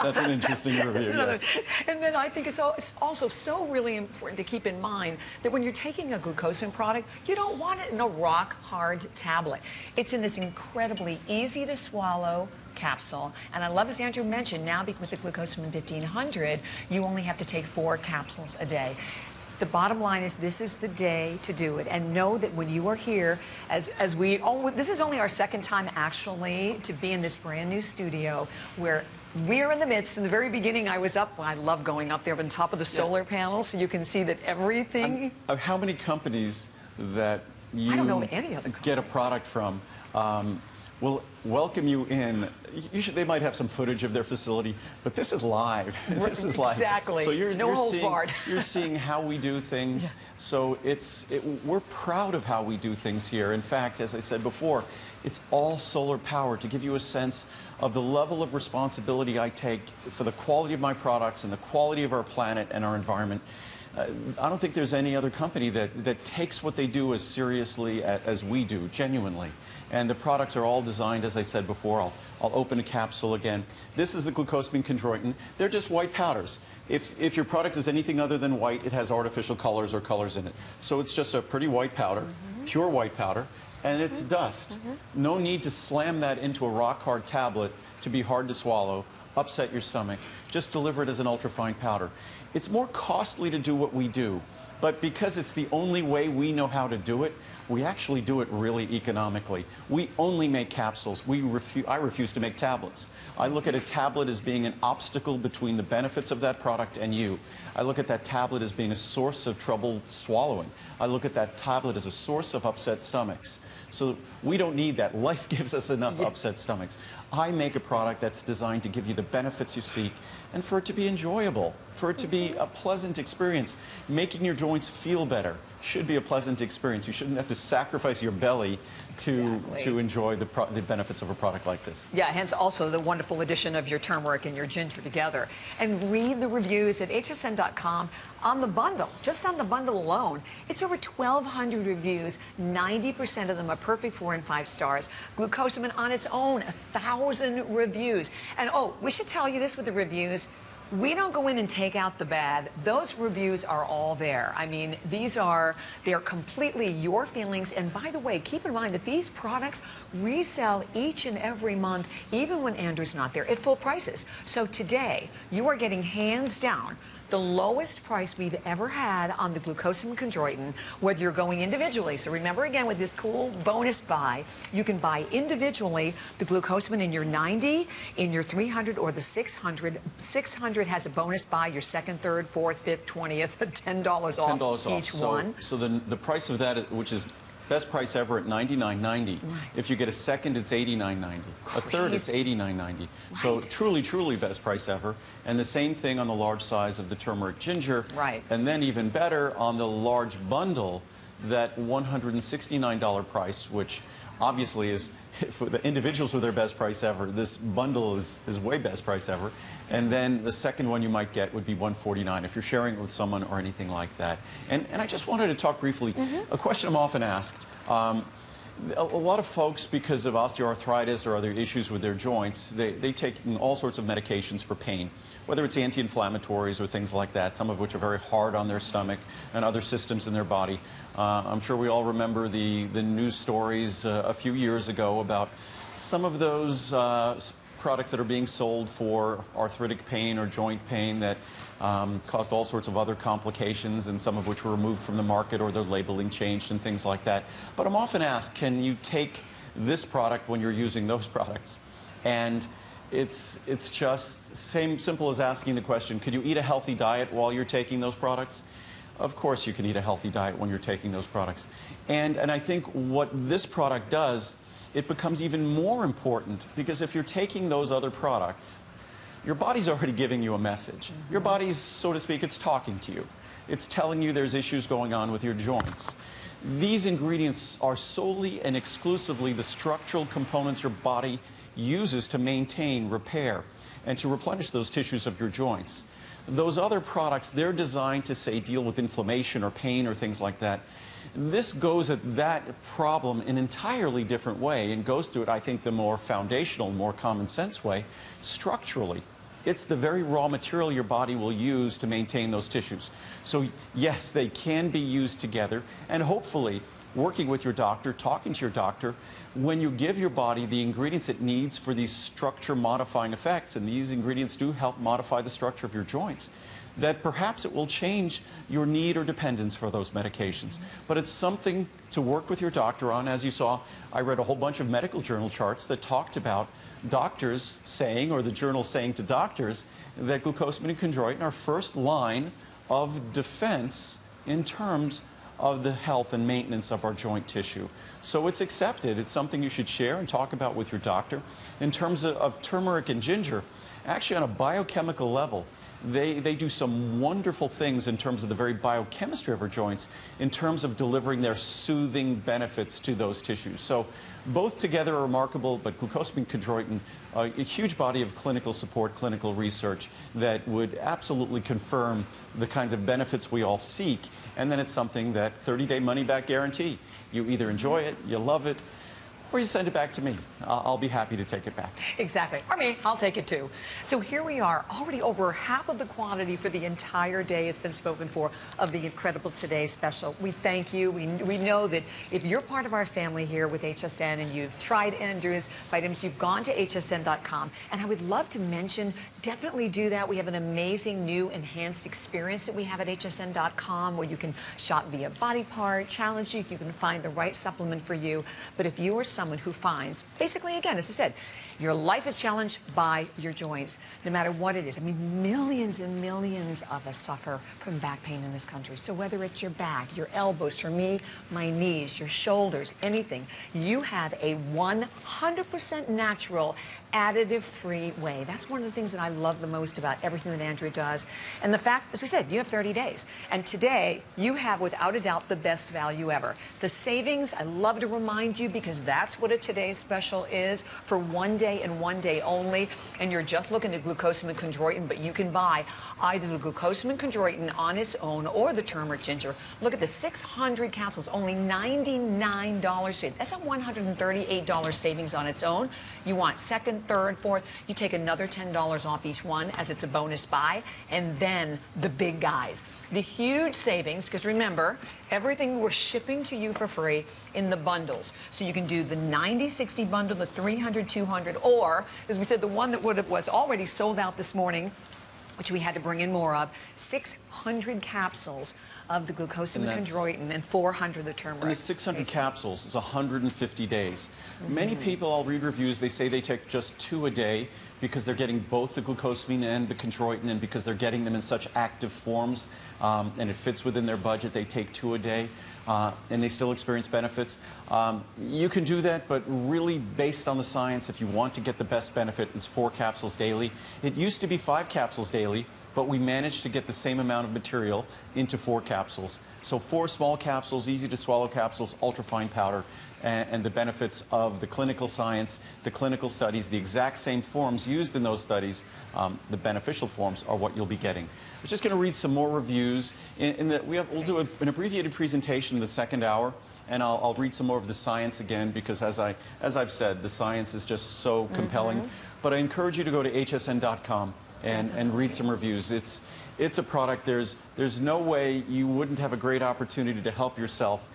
that's an interesting review. Yes. And then I think it's also so really important to keep in mind that when you're taking a glucosamine product, you don't want it in a rock-hard tablet. It's in this incredibly easy-to-swallow capsule. And I love, as Andrew mentioned, now with the Glucosamine 1500, you only have to take 4 capsules a day. The bottom line is this is the day to do it. And know that when you are here, this is only our second time actually to be in this brand new studio where we're in the midst. In the very beginning, I was up. Well, I love going up there on top of the solar panel so you can see that everything. How many companies that you I don't know any other get a product from will welcome you in. They might have some footage of their facility, but this is live. This is live. Exactly. So you're seeing how we do things. Yeah. So we're proud of how we do things here. In fact, as I said before, it's all solar power to give you a sense of the level of responsibility I take for the quality of my products and the quality of our planet and our environment. I don't think there's any other company that takes what they do as seriously as we do, genuinely. And the products are all designed, as I said before. I'll open a capsule again. This is the glucosamine chondroitin. They're just white powders. If your product is anything other than white, it has artificial colors or colors in it. So it's just a pretty white powder, pure white powder, and it's dust. No need to slam that into a rock-hard tablet to be hard to swallow, upset your stomach. Just deliver it as an ultrafine powder. It's more costly to do what we do, but because it's the only way we know how to do it, we actually do it really economically. We only make capsules. I refuse to make tablets. I look at a tablet as being an obstacle between the benefits of that product and you. I look at that tablet as being a source of trouble swallowing. I look at that tablet as a source of upset stomachs. So we don't need that. Life gives us enough upset stomachs. I make a product that's designed to give you the benefits you seek and for it to be enjoyable, for it to be be a pleasant experience. Making your joints feel better should be a pleasant experience. You shouldn't have to sacrifice your belly to enjoy the benefits of a product like this. Yeah, hence also the wonderful addition of your turmeric and your ginger together. And read the reviews at hsn.com on the bundle. Just on the bundle alone, it's over 1,200 reviews. 90% of them are perfect 4 and 5 stars. Glucosamine on its own, 1,000 reviews. And oh, we should tell you this with the reviews. We don't go in and take out the bad. Those reviews are all there. I mean, they're completely your feelings. And by the way, keep in mind that these products resell each and every month, even when Andrew's not there, at full prices. So today, you are getting hands down the lowest price we've ever had on the Glucosamine Chondroitin, whether you're going individually. So remember again, with this cool bonus buy, you can buy individually the Glucosamine in your 90, in your 300, or the 600. 600 has a bonus buy, your second, third, fourth, fifth, 20th, $10 off each one. So the price of that, which is best price ever at $99.90. Right. If you get a second, it's $89.90. A third, it's $89.90. Right. So truly, truly best price ever. And the same thing on the large size of the turmeric ginger. Right. And then even better on the large bundle, that $169 price, which obviously is, for the individuals with their best price ever, this bundle is way best price ever. And then the second one you might get would be $149 if you're sharing it with someone or anything like that. And I just wanted to talk briefly, a question I'm often asked. A lot of folks, because of osteoarthritis or other issues with their joints, they take all sorts of medications for pain, whether it's anti-inflammatories or things like that, some of which are very hard on their stomach and other systems in their body. I'm sure we all remember the news stories a few years ago about some of those products that are being sold for arthritic pain or joint pain that caused all sorts of other complications, and some of which were removed from the market or their labeling changed and things like that. But I'm often asked, can you take this product when you're using those products? And it's just simple as asking the question, could you eat a healthy diet while you're taking those products? Of course you can eat a healthy diet when you're taking those products. And I think what this product does, it becomes even more important, because if you're taking those other products, your body's already giving you a message. Your body's, so to speak, it's talking to you. It's telling you there's issues going on with your joints. These ingredients are solely and exclusively the structural components your body uses to maintain, repair, and to replenish those tissues of your joints. Those other products, they're designed to, say, deal with inflammation or pain or things like that. This goes at that problem in an entirely different way, and goes to it, I think, the more foundational, more common sense way, structurally. It's the very raw material your body will use to maintain those tissues. So yes, they can be used together, and hopefully working with your doctor, talking to your doctor, when you give your body the ingredients it needs for these structure modifying effects, and these ingredients do help modify the structure of your joints, that perhaps it will change your need or dependence for those medications. But it's something to work with your doctor on. As you saw, I read a whole bunch of medical journal charts that talked about doctors saying, or the journal saying to doctors, that glucosamine and chondroitin are first line of defense in terms of the health and maintenance of our joint tissue. So it's accepted. It's something you should share and talk about with your doctor. In terms of turmeric and ginger, actually on a biochemical level, they do some wonderful things in terms of the very biochemistry of our joints, in terms of delivering their soothing benefits to those tissues. So both together are remarkable, but glucosamine, chondroitin, a huge body of clinical support, clinical research that would absolutely confirm the kinds of benefits we all seek. And then it's something that 30-day money-back guarantee. You either enjoy it, you love it, or you send it back to me. I'll be happy to take it back. Exactly. Or me, I'll take it too. So here we are, already over half of the quantity for the entire day has been spoken for of the incredible Today Special. We thank you. We know that if you're part of our family here with HSN and you've tried Andrew's vitamins, you've gone to hsn.com. And I would love to mention, definitely do that. We have an amazing new enhanced experience that we have at hsn.com, where you can shop via body part, challenge you can find the right supplement for you. But if you are someone who finds, basically, again, as I said, your life is challenged by your joints, no matter what it is. I mean, millions and millions of us suffer from back pain in this country. So whether it's your back, your elbows, for me, my knees, your shoulders, anything, you have a 100% natural, additive-free way. That's one of the things that I love the most about everything that Andrea does. And the fact, as we said, you have 30 days. And today, you have, without a doubt, the best value ever. The savings, I love to remind you, because that's what a today's special is, for one day and one day only. And you're just looking at glucosamine chondroitin, but you can buy either the glucosamine chondroitin on its own or the turmeric ginger. Look at the 600 capsules, only $99 savings. That's a $138 savings on its own. You want second, third, fourth, you take another $10 off each one as it's a bonus buy, and then the big guys. The huge savings, because remember, everything we're shipping to you for free in the bundles. So you can do the 90-60 bundle, the 300, 200, or, as we said, the one that was already sold out this morning, which we had to bring in more of, 600 capsules of the glucosamine chondroitin and 400 of the turmeric. And the 600 capsules is 150 days. Many people, I'll read reviews, they say they take just 2 a day because they're getting both the glucosamine and the chondroitin, and because they're getting them in such active forms, and it fits within their budget, they take 2 a day. And they still experience benefits. You can do that, but really based on the science, if you want to get the best benefit, it's 4 capsules daily. It used to be 5 capsules daily, but we managed to get the same amount of material into 4 capsules. So 4 small capsules, easy to swallow capsules, ultrafine powder, and the benefits of the clinical science, the clinical studies, the exact same forms used in those studies, the beneficial forms are what you'll be getting. I'm just going to read some more reviews. We'll do an abbreviated presentation in the second hour, and I'll read some more of the science again, because as I've said, the science is just so compelling. But I encourage you to go to hsn.com and read some reviews. It's a product, there's no way you wouldn't have a great opportunity to help yourself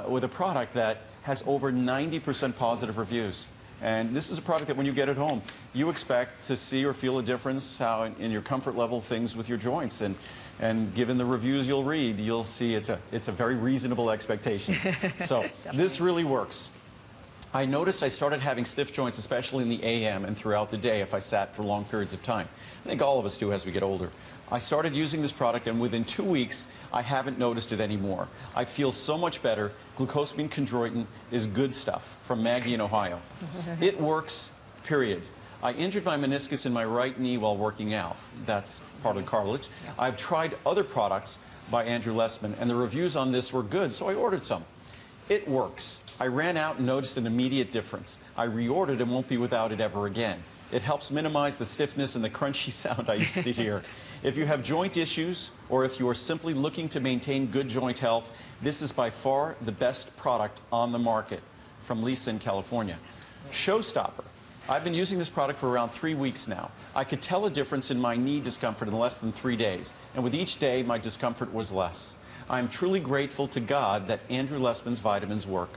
with a product that has over 90% positive reviews. And this is a product that when you get it home, you expect to see or feel a difference in your comfort level things with your joints. And given the reviews you'll read, you'll see it's a very reasonable expectation. So this really works. I noticed I started having stiff joints, especially in the AM and throughout the day if I sat for long periods of time. I think all of us do as we get older. I started using this product, and within 2 weeks, I haven't noticed it anymore. I feel so much better. Glucosamine chondroitin is good stuff from Maggie in Ohio. It works, period. I injured my meniscus in my right knee while working out. That's part of the cartilage. I've tried other products by Andrew Lessman, and the reviews on this were good, so I ordered some. It works. I ran out and noticed an immediate difference. I reordered and won't be without it ever again. It helps minimize the stiffness and the crunchy sound I used to hear. If you have joint issues, or if you are simply looking to maintain good joint health, this is by far the best product on the market. From Lisa in California. Showstopper. I've been using this product for around 3 weeks now. I could tell a difference in my knee discomfort in less than 3 days, and with each day, my discomfort was less. I am truly grateful to God that Andrew Lessman's vitamins work.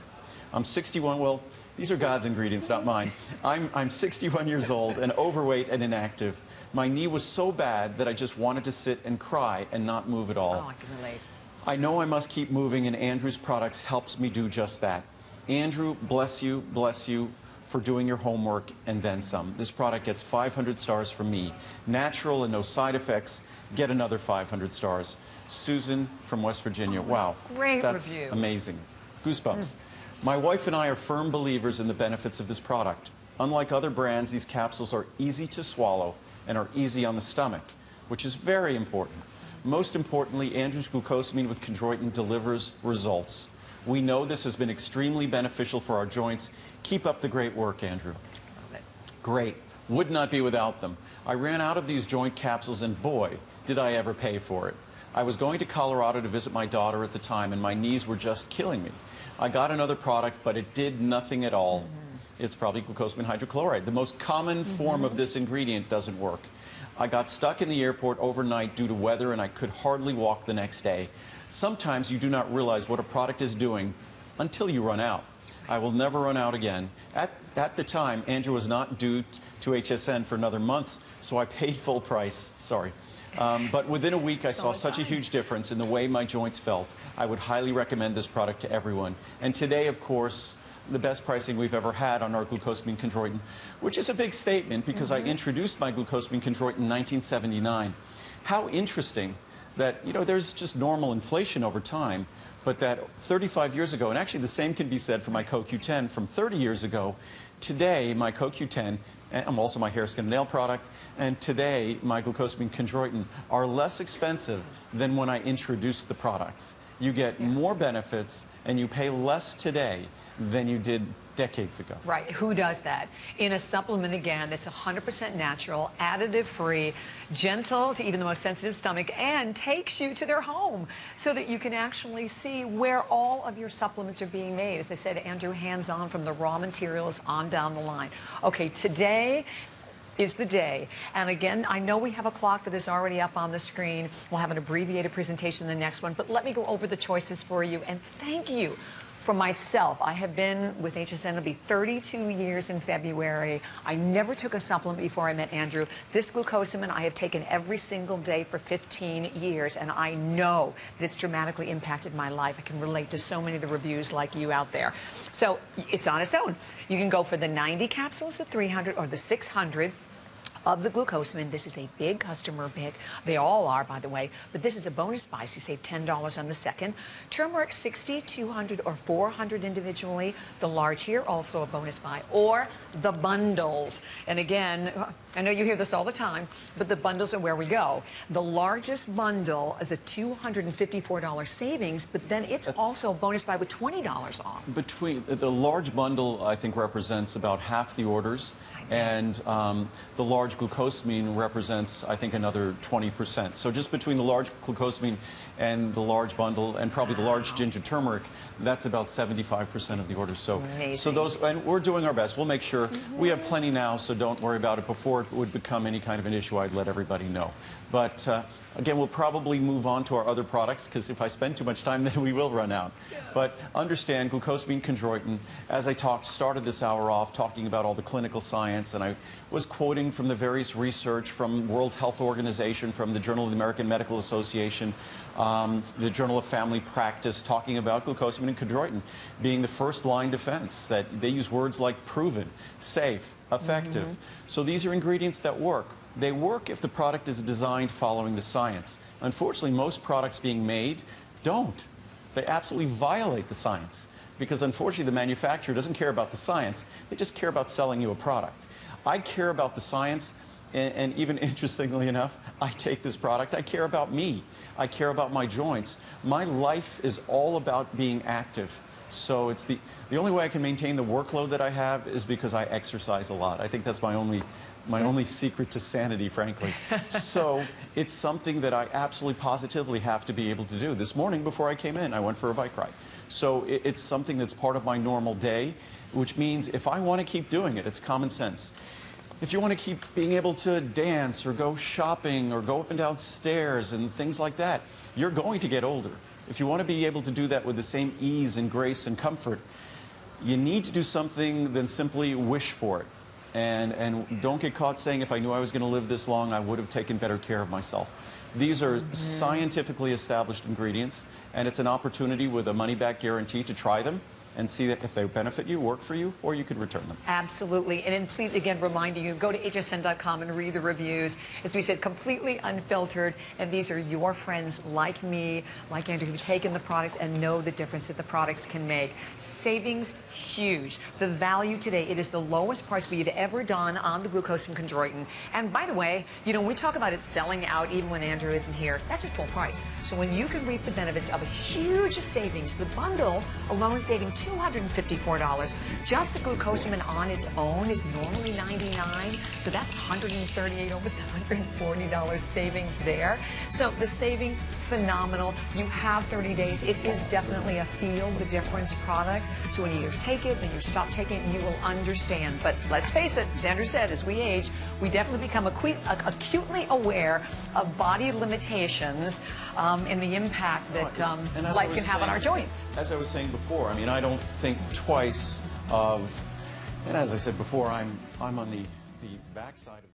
I'm 61, well, these are God's ingredients, not mine. I'm 61 years old and overweight and inactive. My knee was so bad that I just wanted to sit and cry and not move at all. Oh, I can relate. I know I must keep moving, and Andrew's products helps me do just that. Andrew, bless you for doing your homework and then some. This product gets 500 stars from me. Natural and no side effects. Get another 500 stars. Susan from West Virginia. Wow. Great That's review. Amazing. Goosebumps. My wife and I are firm believers in the benefits of this product. Unlike other brands, these capsules are easy to swallow and are easy on the stomach, which is very important. Most importantly, Andrew's glucosamine with chondroitin delivers results. We know this has been extremely beneficial for our joints. Keep up the great work, Andrew. Love it. Great. Would not be without them. I ran out of these joint capsules, and boy, did I ever pay for it. I was going to Colorado to visit my daughter at the time, and my knees were just killing me. I got another product, but it did nothing at all. It's probably glucosamine hydrochloride. The most common form of this ingredient doesn't work. I got stuck in the airport overnight due to weather, and I could hardly walk the next day. Sometimes you do not realize what a product is doing until you run out. I will never run out again. At the time, Andrew was not due to HSN for another month, so I paid full price. Sorry. But within a week, I saw such a huge difference in the way my joints felt. I would highly recommend this product to everyone. And today, of course, the best pricing we've ever had on our glucosamine chondroitin, which is a big statement because I introduced my glucosamine chondroitin in 1979. How interesting that, you know, there's just normal inflation over time, but that 35 years ago, and actually the same can be said for my CoQ10 from 30 years ago, today my CoQ10, and I'm also my hair, skin, and nail product, and today my glucosamine chondroitin are less expensive than when I introduced the products. You get more benefits and you pay less today than you did decades ago. Right. Who does that? In a supplement, again, that's 100% natural, additive-free, gentle to even the most sensitive stomach, and takes you to their home so that you can actually see where all of your supplements are being made. As I said, Andrew, hands-on from the raw materials on down the line. Okay, today is the day. And again, I know we have a clock that is already up on the screen. We'll have an abbreviated presentation in the next one, but let me go over the choices for you. And thank you. For myself, I have been with HSN, it'll be 32 years in February. I never took a supplement before I met Andrew. This glucosamine I have taken every single day for 15 years, and I know that it's dramatically impacted my life. I can relate to so many of the reviews like you out there. So it's on its own. You can go for the 90 capsules, the 300, or the 600 of the glucosamine. This is a big customer pick. They all are, by the way, but this is a bonus buy, so you save $10 on the second. Turmeric, 60, 200, or 400 individually. The large here, also a bonus buy, or the bundles. And again, I know you hear this all the time, but the bundles are where we go. The largest bundle is a $254 savings, but then it's also a bonus buy with $20 off. Between the large bundle, I think, represents about half the orders, and the large glucosamine represents, I think, another 20%. So just between the large glucosamine and the large bundle, and probably the large ginger turmeric, that's about 75% of the orders. So, those, and we're doing our best. We'll make sure. We have plenty now, so don't worry about it. Before it would become any kind of an issue, I'd let everybody know. But again, we'll probably move on to our other products, because if I spend too much time, then we will run out. But understand, glucosamine chondroitin, as I started this hour off talking about all the clinical science, and I was quoting from the various research from World Health Organization, from the Journal of the American Medical Association, the Journal of Family Practice, talking about glucosamine and chondroitin being the first-line defense, that they use words like proven, safe, effective. So these are ingredients that work. They work if the product is designed following the science. Unfortunately, most products being made don't. They absolutely violate the science, because unfortunately the manufacturer doesn't care about the science. They just care about selling you a product. I care about the science, and even interestingly enough, I take this product. I care about me. I care about my joints. My life is all about being active. So it's the only way I can maintain the workload that I have is because I exercise a lot. I think that's my only secret to sanity, frankly. So it's something that I absolutely positively have to be able to do. This morning before I came in, I went for a bike ride. So it's something that's part of my normal day, which means if I want to keep doing it, it's common sense. If you want to keep being able to dance or go shopping or go up and down stairs and things like that, you're going to get older. If you want to be able to do that with the same ease and grace and comfort, you need to do something than simply wish for it. And don't get caught saying, if I knew I was going to live this long, I would have taken better care of myself. These are scientifically established ingredients, and it's an opportunity with a money-back guarantee to try them and see that if they benefit you, work for you, or you could return them. Absolutely. And then please, again, reminding you, go to hsn.com and read the reviews. As we said, completely unfiltered. And these are your friends like me, like Andrew, who've taken the products and know the difference that the products can make. Savings, huge. The value today, it is the lowest price we've ever done on the glucosamine chondroitin. And by the way, you know, when we talk about it selling out even when Andrew isn't here, that's at full price. So when you can reap the benefits of a huge savings, the bundle alone saving $254. Just the glucosamine on its own is normally $99, so that's $138, almost $140 savings there. So the savings, phenomenal. You have 30 days. It is definitely a feel the difference product. So when you take it, then you stop taking it, you will understand. But let's face it, as Andrew said, as we age, we definitely become acutely aware of body limitations and the impact that life can have on our joints. As I was saying before, I mean, I don't think twice of, and as I said before, I'm on the backside of